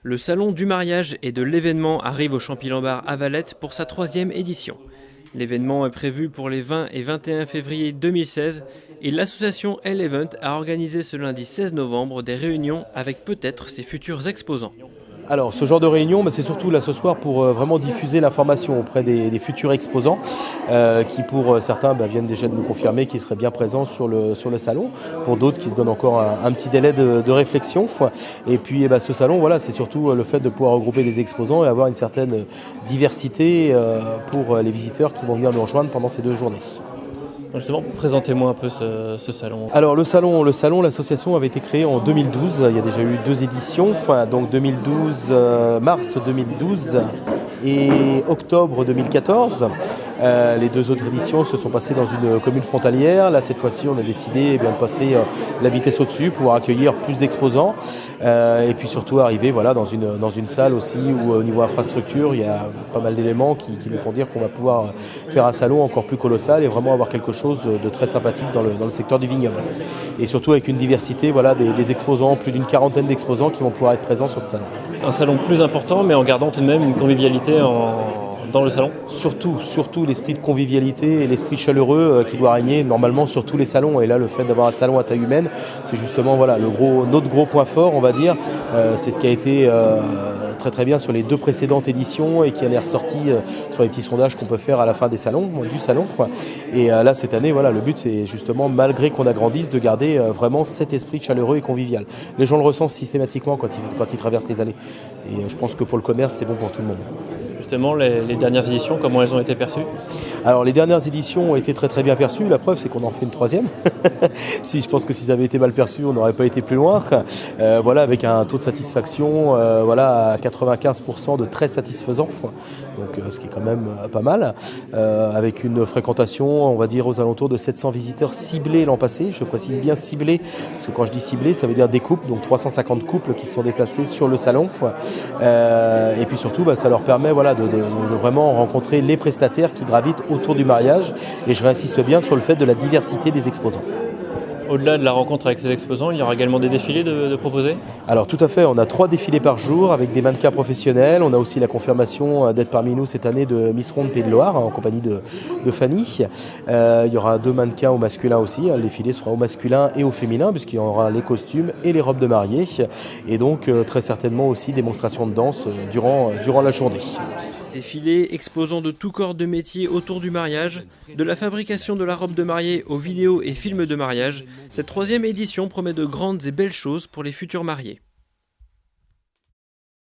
Le salon du mariage et de l'événement arrive au Champy-Lambart à Valette pour sa 3e édition. L'événement est prévu pour les 20 et 21 février 2016 et l'association L-Event a organisé ce lundi 16 novembre des réunions avec peut-être ses futurs exposants. Alors ce genre de réunion, c'est surtout là ce soir pour vraiment diffuser l'information auprès des futurs exposants qui pour certains viennent déjà de nous confirmer qu'ils seraient bien présents sur le salon, pour d'autres qui se donnent encore un petit délai de réflexion. Et puis ce salon, voilà, c'est surtout le fait de pouvoir regrouper des exposants et avoir une certaine diversité pour les visiteurs qui vont venir nous rejoindre pendant ces 2 journées. Justement, présentez-moi un peu ce salon. Alors le salon, l'association avait été créée en 2012, il y a déjà eu 2 éditions, donc 2012, mars 2012 et octobre 2014. Les 2 autres éditions se sont passées dans une commune frontalière. Là, cette fois-ci, on a décidé de passer la vitesse au-dessus pour accueillir plus d'exposants et puis surtout arriver dans une salle aussi où au niveau infrastructure, il y a pas mal d'éléments qui nous font dire qu'on va pouvoir faire un salon encore plus colossal et vraiment avoir quelque chose de très sympathique dans le secteur du vignoble. Et surtout avec une diversité des exposants, plus d'une 40aine d'exposants qui vont pouvoir être présents sur ce salon. Un salon plus important, mais en gardant tout de même une convivialité dans le salon. Surtout l'esprit de convivialité et l'esprit chaleureux qui doit régner normalement sur tous les salons. Et là, le fait d'avoir un salon à taille humaine, c'est justement notre gros point fort, on va dire. C'est ce qui a été très bien sur les 2 précédentes éditions et qui en est ressorti sur les petits sondages qu'on peut faire à la fin du salon. Et là, cette année, le but, c'est justement, malgré qu'on agrandisse, de garder vraiment cet esprit chaleureux et convivial. Les gens le ressentent systématiquement quand ils traversent les allées. Et je pense que pour le commerce, c'est bon pour tout le monde. Justement, les dernières éditions, comment elles ont été perçues ? Alors les dernières éditions ont été très bien perçues, la preuve c'est qu'on en fait une 3e. Je pense que si ça avait été mal perçu, on n'aurait pas été plus loin. Avec un taux de satisfaction à 95% de très satisfaisant, donc ce qui est quand même pas mal, avec une fréquentation, on va dire aux alentours de 700 visiteurs ciblés l'an passé. Je précise bien ciblés, parce que quand je dis ciblés, ça veut dire des couples, donc 350 couples qui se sont déplacés sur le salon. Et puis surtout, ça leur permet de vraiment rencontrer les prestataires qui gravitent autour du mariage. Et je réinsiste bien sur le fait de la diversité des exposants. Au-delà de la rencontre avec ces exposants, il y aura également des défilés de proposer ? Alors tout à fait, on a 3 défilés par jour avec des mannequins professionnels. On a aussi la confirmation d'être parmi nous cette année de Miss Ronde Pays de Loire en compagnie de Fanny. Il y aura 2 mannequins au masculin aussi. Le défilé sera au masculin et au féminin puisqu'il y aura les costumes et les robes de mariée. Et donc très certainement aussi démonstration de danse durant la journée. Défilés exposant de tout corps de métier autour du mariage, de la fabrication de la robe de mariée aux vidéos et films de mariage, cette 3e édition promet de grandes et belles choses pour les futurs mariés.